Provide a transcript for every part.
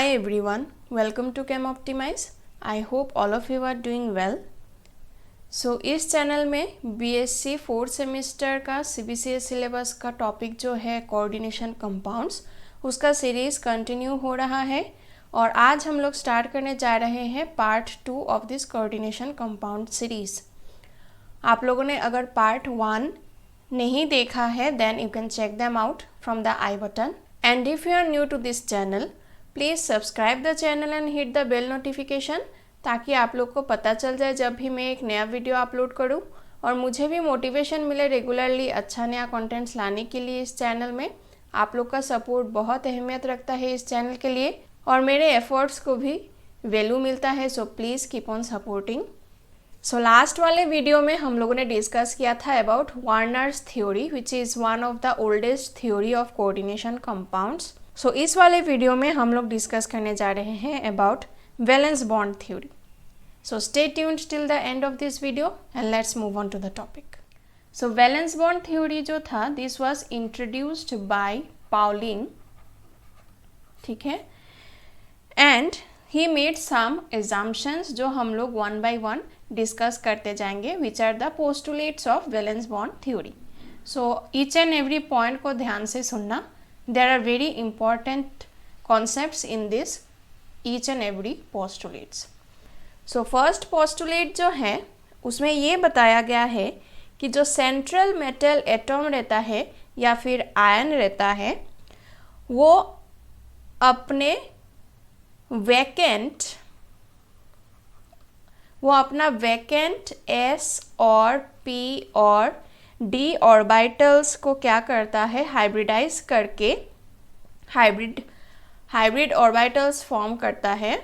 Hi everyone, welcome to Chem Optimize. I hope all of you are doing well. So इस channel में BSc 4th semester का CBCS syllabus का topic जो है coordination compounds, उसका series continue हो रहा है और आज हम लोग स्टार्ट करने जा रहे हैं part 2 of this coordination compound series. आप लोगों ने अगर पार्ट 1 नहीं देखा है then you can check them out from the I button. And if you are new to this channel, please subscribe the channel and hit the bell notification, ताकि आप लोग को पता चल जाए जब भी मैं एक नया वीडियो अपलोड करूं और मुझे भी मोटिवेशन मिले रेगुलरली अच्छा नया कंटेंट्स लाने के लिए. इस चैनल में आप लोग का सपोर्ट बहुत अहमियत रखता है इस चैनल के लिए और मेरे एफर्ट्स को भी वैल्यू मिलता है. So please keep on supporting. So last वाले वीडियो में हम लोगों ने डिस्कस किया था about Werner's theory, which is one of the oldest theory of coordination compounds. So इस वाले वीडियो में हम लोग डिस्कस करने जा रहे हैं about valence bond theory. So stay tuned till the end of this video and let's move on to the topic. So valence bond theory जो था, this was introduced by Pauling, ठीक है, and he made some assumptions जो हम लोग one by one discuss करते जाएंगे, which are the postulates of valence bond theory. So each and every point को ध्यान से सुनना. There are very important concepts in this each and every postulates. So first postulate जो है उसमें ये बताया गया है कि जो सेंट्रल मेटल एटॉम रहता है या फिर आयन रहता है, वो अपना वैकेंट s और p और d ऑर्बिटल्स को क्या करता है, हाइब्रिडाइज करके हाइब्रिड ऑर्बिटल्स फॉर्म करता है.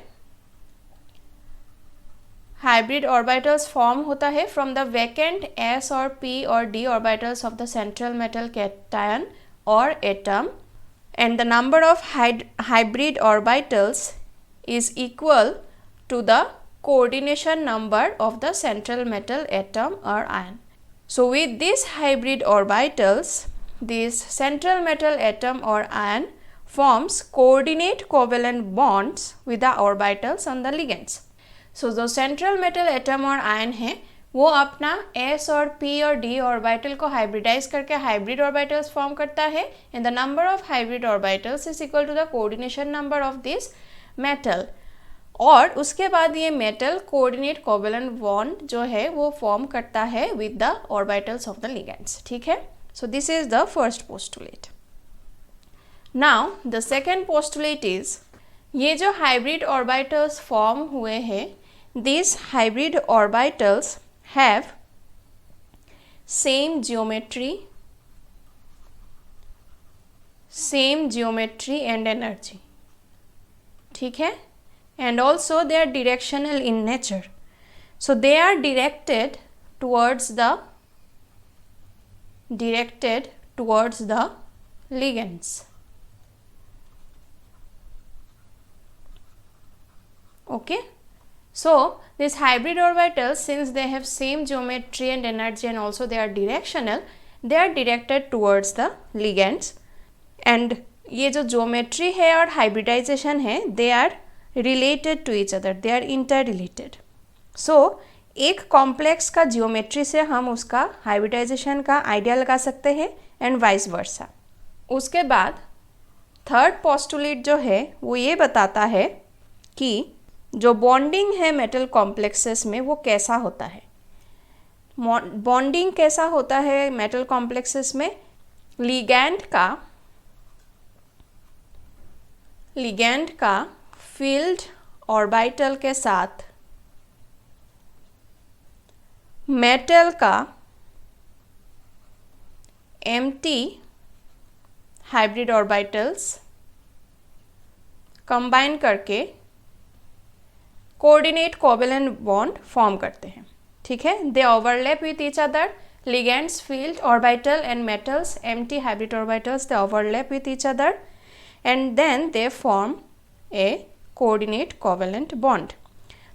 हाइब्रिड ऑर्बिटल्स फॉर्म होता है फ्रॉम द वैकेंट s और p और d orbitals of the central metal cation और atom, and the number of hybrid orbitals is equal to the coordination number of the central metal atom or ion. So with these hybrid orbitals, this central metal atom or ion forms coordinate covalent bonds with the orbitals on the ligands. So जो central metal atom और ion है वो अपना s और p और d orbital को hybridize करके hybrid orbitals form करता है, and the number of hybrid orbitals is equal to the coordination number of this metal. और उसके बाद ये मेटल कोऑर्डिनेट कोवैलेंट बॉन्ड जो है वो फॉर्म करता है with the orbitals of the ligands, ठीक है. So this is the first postulate. Now the second postulate is, ये जो हाइब्रिड ऑर्बिटल्स फॉर्म हुए हैं, this hybrid orbitals have same geometry and energy, ठीक है, and also they are directional in nature. So they are directed towards the ligands. Okay. So these hybrid orbitals, since they have same geometry and energy and also they are directional, they are directed towards the ligands. And ये जो geometry है और hybridization है, they are related to each other, they are interrelated. So एक complex का geometry से हम उसका hybridization का idea लगा सकते हैं and vice versa. उसके बाद third postulate जो है वो ये बताता है कि जो बॉन्डिंग है मेटल कॉम्प्लेक्सेस में वो कैसा होता है. बॉन्डिंग कैसा होता है मेटल कॉम्प्लेक्सेस में, लिगैंड का फील्ड ऑर्बिटल के साथ मेटल का एम्प्टी हाइब्रिड ऑर्बिटल्स कंबाइन करके कोऑर्डिनेट कोवैलेंट बॉन्ड फॉर्म करते हैं, ठीक है. They overlap with each other, ligands, field orbital and metals, empty hybrid orbitals, they overlap with each other and then they form a coordinate covalent bond.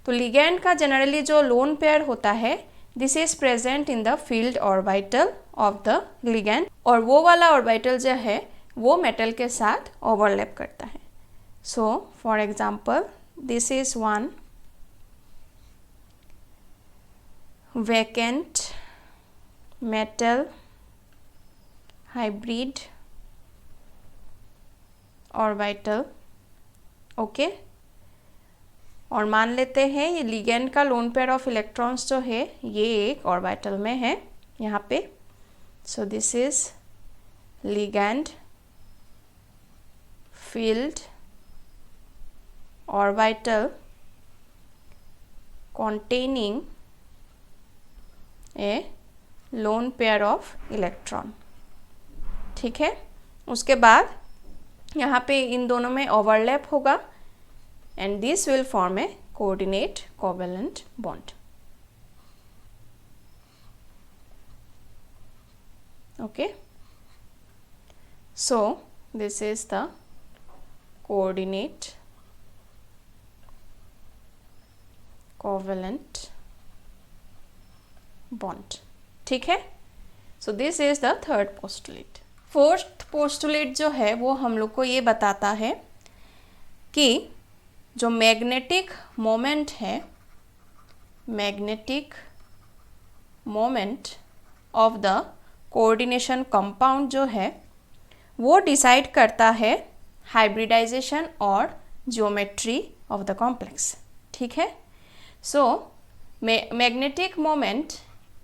तो ligand का generally जो lone pair होता है, this is present in the field orbital of the ligand, और वो वाला orbital जो है वो मेटल के साथ ओवरलैप करता है. So for example, this is one vacant metal hybrid orbital, okay. और मान लेते हैं ये लिगेंड का लोन पेयर ऑफ इलेक्ट्रॉन्स जो है ये एक ऑर्बिटल में है यहाँ पे। So this is ligand filled orbital containing A lone pair of electron, ठीक है। उसके बाद यहाँ पे इन दोनों में ओवरलैप होगा and this will form a coordinate covalent bond, okay. So this is the coordinate covalent bond, ठीक है। So this is the third postulate. Fourth postulate जो है वो हम लोग को ये बताता है कि जो मैग्नेटिक मोमेंट है, magnetic moment of the coordination compound जो है वो डिसाइड करता है हाइब्रिडाइजेशन और ज्योमेट्री ऑफ द कॉम्प्लेक्स, ठीक है। So magnetic moment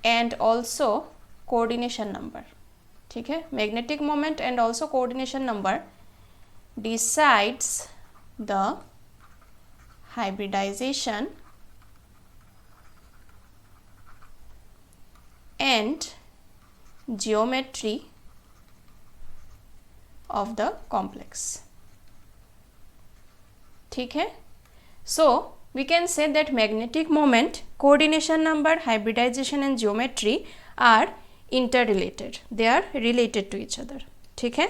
and also coordination number, ठीक है। Magnetic moment and also coordination number decides the hybridization and geometry of the complex, ठीक है। So we can say that magnetic moment, coordination number, hybridization and geometry are interrelated, they are related to each other, ठीक है।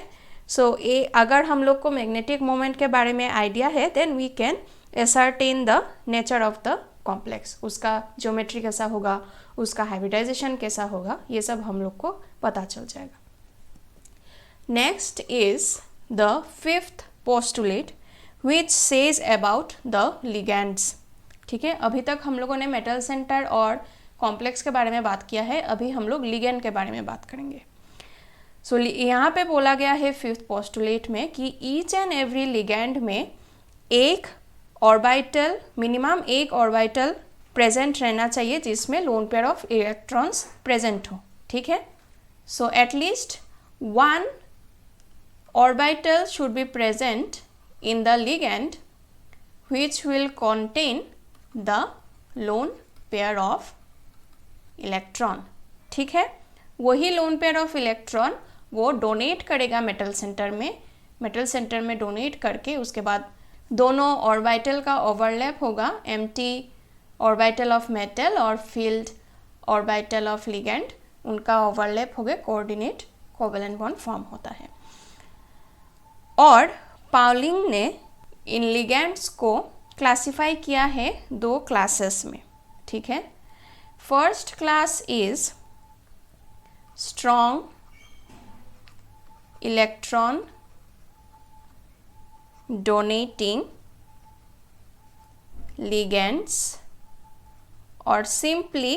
So ये अगर हम लोग को magnetic moment के बारे में आइडिया है then we can ascertain the nature of the complex, उसका ज्योमेट्री कैसा होगा, उसका हाइब्रिडाइजेशन कैसा होगा, ये सब हम लोग को पता चल जाएगा। Next is the fifth postulate which says about the ligands, ठीक है। अभी तक हम लोगों ने मेटल सेंटर और कॉम्प्लेक्स के बारे में बात किया है, अभी हम लोग लिगेंड के बारे में बात करेंगे। सो यहाँ पे बोला गया है फिफ्थ पोस्टुलेट में कि ईच एंड एवरी लिगेंड में एक ऑर्बिटल, मिनिमम एक ऑर्बिटल प्रेजेंट रहना चाहिए जिसमें lone pair of electrons present हो, ठीक है। So at least one orbital should be present in the ligand which will contain the lone pair of electron, ठीक है। वही लोन पेयर ऑफ इलेक्ट्रॉन वो डोनेट करेगा मेटल सेंटर में, मेटल सेंटर में डोनेट करके उसके बाद दोनों ऑर्बिटल का ओवरलैप होगा, एम्प्टी ऑर्बिटल ऑफ मेटल और फील्ड ऑर्बिटल ऑफ लिगेंड, उनका ओवरलैप हो गया, कोऑर्डिनेट कोवेलेंट बॉन्ड फॉर्म होता है। और पाउलिंग ने इन लिगेंड्स को क्लासिफाई किया है दो क्लासेस में, ठीक है। First class is strong electron donating ligands, or simply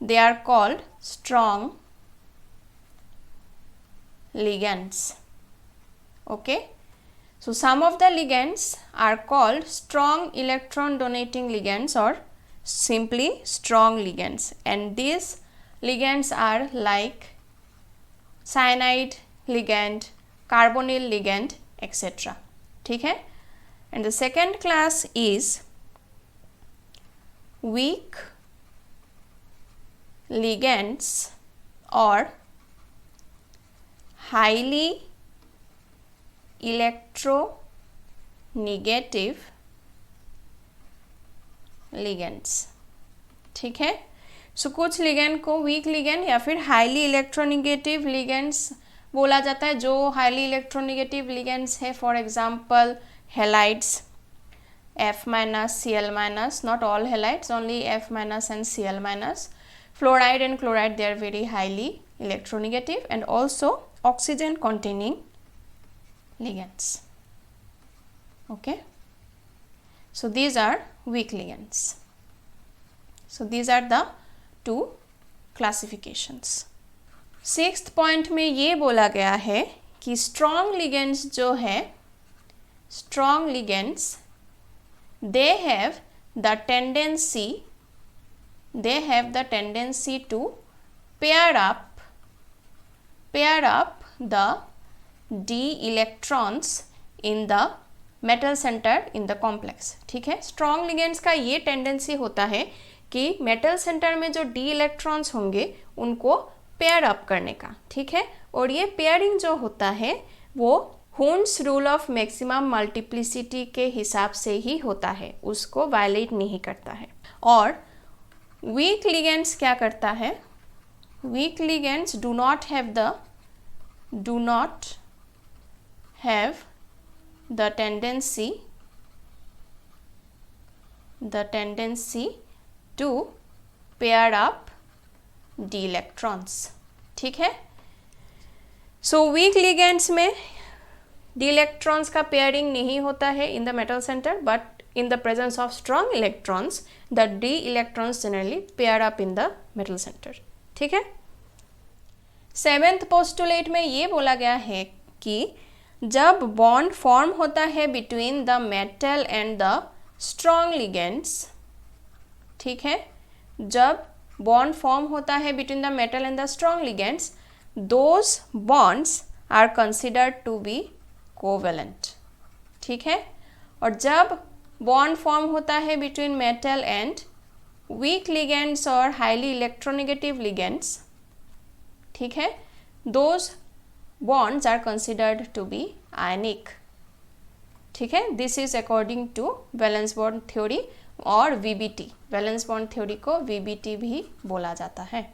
they are called strong ligands, okay. So some of the ligands are called strong electron donating ligands or simply strong ligands, and these ligands are like cyanide ligand, carbonyl ligand, etc, ठीक है। And the second class is weak ligands और highly electronegative ligands, ठीक है। सो कुछ ligand को week ligand या फिर highly electronegative ligands बोला जाता है। जो हाईली इलेक्ट्रोनेगेटिव लिगेंड्स है, for example halides, F minus, Cl minus, not all halides, only F minus and Cl minus. Fluoride and chloride, they are very highly electronegative, and also oxygen containing ligands, okay. So these are weak ligands. So these are the two classifications. Sixth point में ये बोला गया है कि strong ligands जो है, strong ligands they have the tendency to pair up the d electrons in the metal center in the complex. ठीक है, स्ट्रॉन्ग लिगेंड्स का ये टेंडेंसी होता है कि मेटल सेंटर में जो डी इलेक्ट्रॉन्स होंगे उनको पेयर अप करने का. ठीक है, और ये पेयरिंग जो होता है वो हून्स रूल ऑफ मैक्सिमम मल्टीप्लिसिटी के हिसाब से ही होता है, उसको वायलेट नहीं करता है. और वीक लिगेंड्स क्या करता है, weak ligands do not have the tendency to pair up d electrons. ठीक है, सो वीक लिगेंड्स में डी इलेक्ट्रॉन्स का पेयरिंग नहीं होता है in the metal centre, but in the presence of strong electrons the d electrons generally pair up in the metal centre. ठीक है, seventh postulate में ये बोला गया है कि जब बॉन्ड फॉर्म होता है between the metal and the strong ligands, ठीक है, जब बॉन्ड फॉर्म होता है between the metal and the strong ligands, those bonds are considered to be covalent. ठीक है, और जब बॉन्ड फॉर्म होता है between metal and weak ligands और हाईली इलेक्ट्रोनेगेटिव लिगेंड्स, ठीक है, those bonds are considered to be ionic. ठीक है, this is according to valence bond theory और वीबीटी. वैलेंस बॉन्ड थ्योरी को वीबीटी भी बोला जाता है.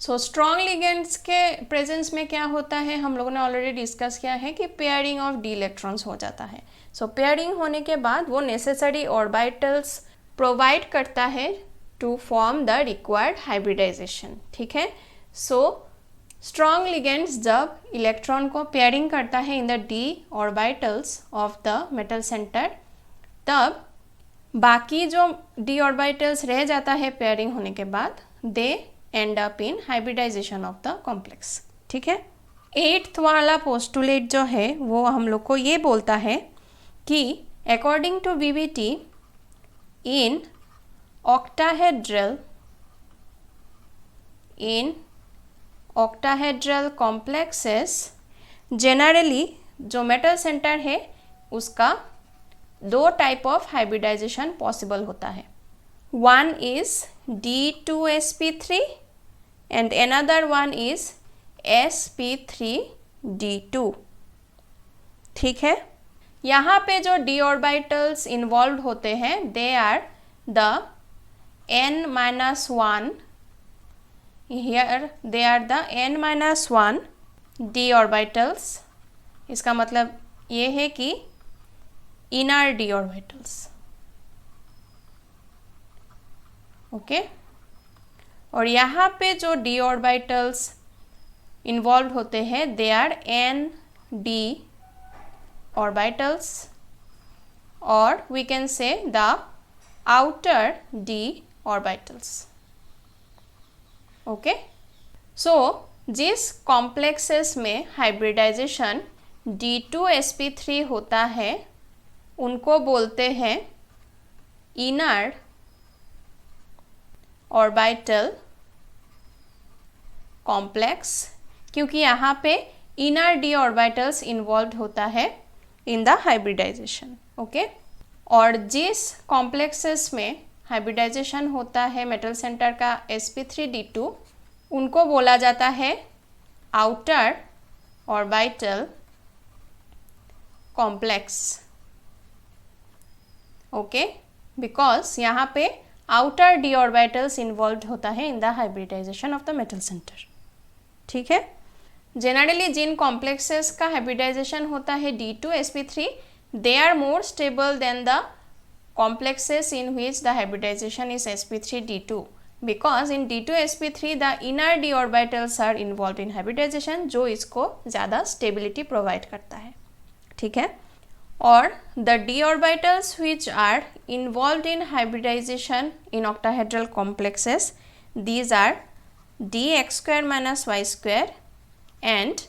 सो स्ट्रॉन्ग लिगेंड्स के प्रेजेंस में क्या होता है, हम लोगों ने ऑलरेडी डिस्कस किया है कि पेयरिंग ऑफ डी इलेक्ट्रॉन्स हो जाता है. सो पेयरिंग होने के बाद वो नेसेसरी ऑर्बिटल्स प्रोवाइड करता है to form the required hybridization. ठीक है, सो स्ट्रॉन्ग लिगेंड्स जब इलेक्ट्रॉन को पेयरिंग करता है in the d orbitals of the metal centre, तब बाकी जो डी ऑर्बिटल्स रह जाता है पेयरिंग होने के बाद, they end up in hybridization of the complex. ठीक है, एट्थ वाला पोस्टुलेट जो है वो हम लोग को ये बोलता है कि according to VBT in octahedral complexes generally जो मेटल सेंटर है उसका दो टाइप ऑफ हाइब्रिडाइजेशन पॉसिबल होता है. One is D2sp3 and another one is sp3d2. ठीक है, यहाँ पे जो d ऑर्बिटल्स इन्वॉल्व होते हैं they are the n-1, here they are the n-1 d orbitals. इसका मतलब ये है कि इनर d ऑर्बिटल्स. ओके, और यहाँ पे जो डी ऑर्बिटल्स इन्वॉल्व होते हैं they are n d orbitals, और we can say the outer d orbitals. Okay, so जिस कॉम्प्लेक्सेस में हाइब्रिडाइजेशन D2sp3 होता है उनको बोलते हैं इनर ऑर्बिटल कॉम्प्लेक्स, क्योंकि यहाँ पे इनर डी ऑर्बिटल्स इन्वॉल्व होता है इन द हाइब्रिडाइजेशन. ओके, और जिस कॉम्प्लेक्सेस में हाइब्रिडाइजेशन होता है मेटल सेंटर का sp3d2 उनको बोला जाता है outer orbital complex. Okay, because यहाँ पे आउटर डी ऑर्बिटल्स इन्वॉल्व होता है in the hybridization of the metal centre. ठीक है, जनरली जिन कॉम्प्लेक्सेस का हाइब्रिडाइजेशन होता है D2sp3 they are more stable than the complexes in which the hybridization is sp3d2, because in D2sp3 the inner d orbitals are involve in hybridization, जो इसको ज़्यादा stability provide करता है. ठीक है, or the d orbitals which are involved in hybridization in octahedral complexes, these are dx square minus y square and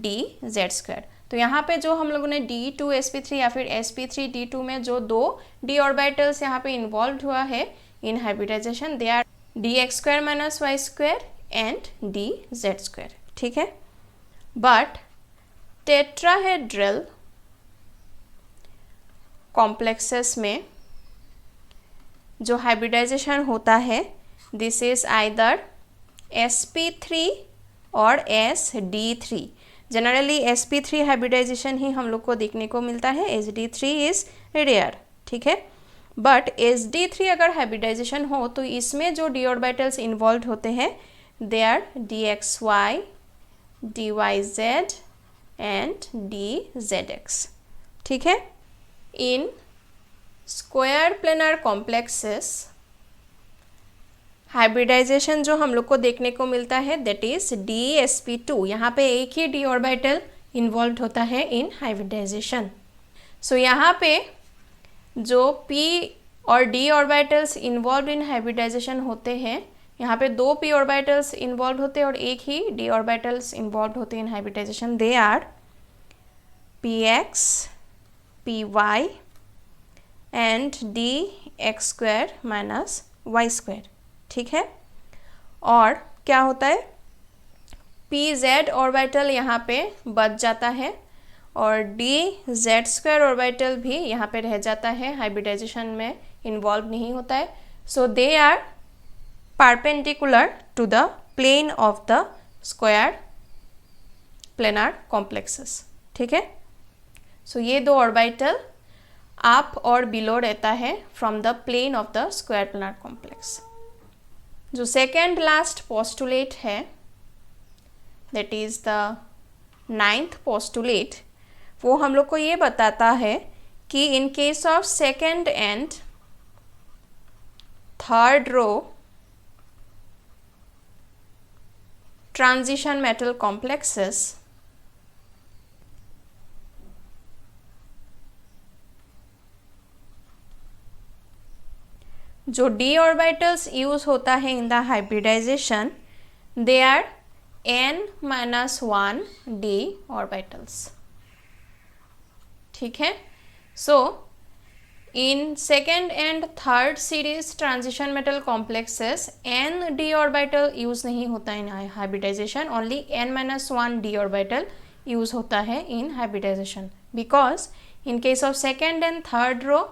dz square. तो यहाँ पे जो हम लोगों ने d2sp3 या फिर sp3d2 में जो दो d ऑर्बिटल्स यहाँ पे इन्वॉल्व हुआ है in hybridization, they are dx square minus y square and dz square. ठीक है. बट टेट्राहेड्रल कॉम्प्लेक्सेस में जो हाइब्रिडाइजेशन होता है, दिस इज आइदर sp3 और sd3. जनरली sp3 हाइब्रिडाइजेशन ही हम लोग को देखने को मिलता है, sd3 इज रेयर. ठीक है. बट sd3 अगर हाइब्रिडाइजेशन हो तो इसमें जो d ऑर्बिटल्स इन्वॉल्व होते हैं, they are dxy, dyz and dzx. ठीक है. In square planar complexes hybridization जो हम लोग को देखने को मिलता है, दैट इज dsp2. यहाँ पे एक ही d ऑर्बिटल इन्वॉल्व होता है इन हाइब्रिडाइजेशन. सो यहाँ पे जो p और d orbitals involve in hybridization होते हैं, यहाँ पे दो p ऑर्बिटल्स इन्वॉल्व होते हैं और एक ही d ऑर्बिटल्स इन्वॉल्व होते हैं in hybridization. They are px, py and dx square minus y square. ठीक है. और क्या होता है, pz ऑर्बिटल यहाँ पे बच जाता है और dz स्क्वायर ऑर्बिटल भी यहाँ पे रह जाता है, हाइब्रिडाइजेशन में इन्वॉल्व नहीं होता है. So they are perpendicular to the plane of the square planar complexes. ठीक है. सो ये दो ऑर्बिटल अप और बिलो रहता है from the plane of the square planar complex. जो सेकेंड लास्ट पोस्टुलेट है, that is the 9th postulate, वो हम लोग को ये बताता है कि in case of second and third row transition metal complexes, जो d ऑर्बिटल्स यूज होता है in the hybridization, they are n-1 d orbitals. ठीक है. So in second and third series transition metal complexes n d orbital use नहीं होता in hybridization, only n-1 d orbital use होता है in hybridization, because in case of second and third row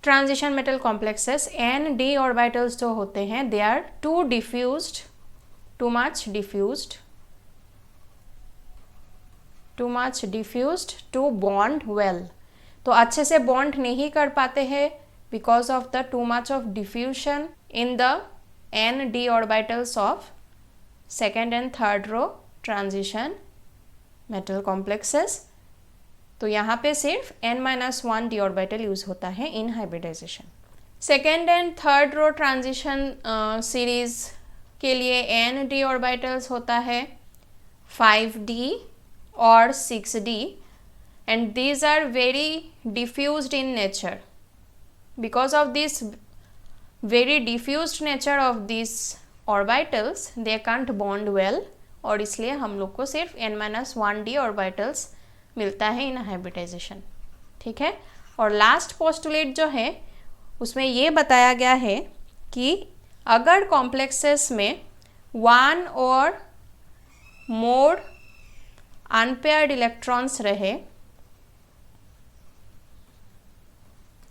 transition metal complexes n d orbitals जो होते हैं, they are too diffused, too much diffused to bond well. तो अच्छे से bond नहीं कर पाते हैं because of the too much of diffusion in the n d orbitals of second and third row transition metal complexes. तो यहाँ पे सिर्फ n-1 d ऑर्बिटल यूज होता है in hybridization. Second and third row transition series के लिए n d orbitals होता है 5d और 6d, and these are very diffused in nature. Because of this very diffused nature of these orbitals, they can't bond well, और इसलिए हम लोग को सिर्फ n-1 d ऑर्बिटल्स मिलता है इन हाइब्रिडाइजेशन. ठीक है. और लास्ट पोस्टुलेट जो है उसमें ये बताया गया है कि अगर कॉम्प्लेक्सेस में वन और मोर अनपेयर्ड इलेक्ट्रॉन्स रहे,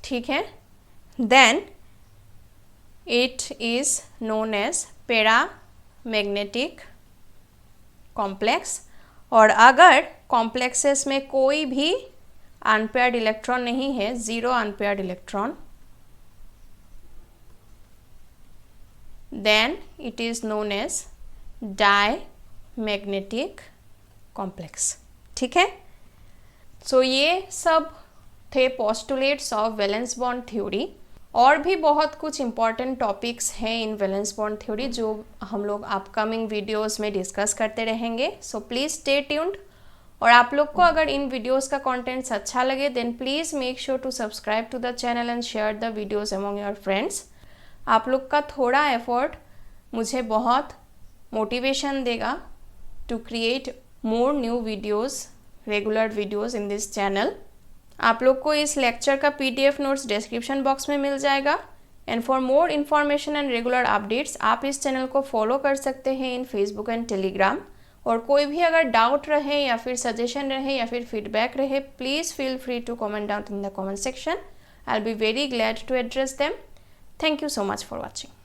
ठीक है, then it is known as paramagnetic complex. और अगर कॉम्प्लेक्सेस में कोई भी अनपेयर्ड इलेक्ट्रॉन नहीं है, zero unpaired electron, then it is known as diamagnetic complex. ठीक है. सो ये सब थे postulates of valence bond theory. और भी बहुत कुछ इम्पॉर्टेंट टॉपिक्स हैं इन वैलेंस बॉन्ड थ्योरी जो हम लोग अपकमिंग वीडियोस में डिस्कस करते रहेंगे. सो प्लीज़ स्टे ट्यून्ड और आप लोग को अगर इन वीडियोस का कंटेंट्स अच्छा लगे then please make sure to subscribe to the channel and share the videos among your friends. आप लोग का थोड़ा एफर्ट मुझे बहुत मोटिवेशन देगा to create more new videos, regular videos in this channel. आप लोग को इस लेक्चर का PDF नोट्स डिस्क्रिप्शन बॉक्स में मिल जाएगा। And for more information and regular updates आप इस चैनल को फॉलो कर सकते हैं इन फेसबुक एंड टेलीग्राम। और कोई भी अगर डाउट रहे या फिर सजेशन रहे या फिर फीडबैक रहे, please feel free to comment down in the comment section. I will be very glad to address them. Thank you so much for watching.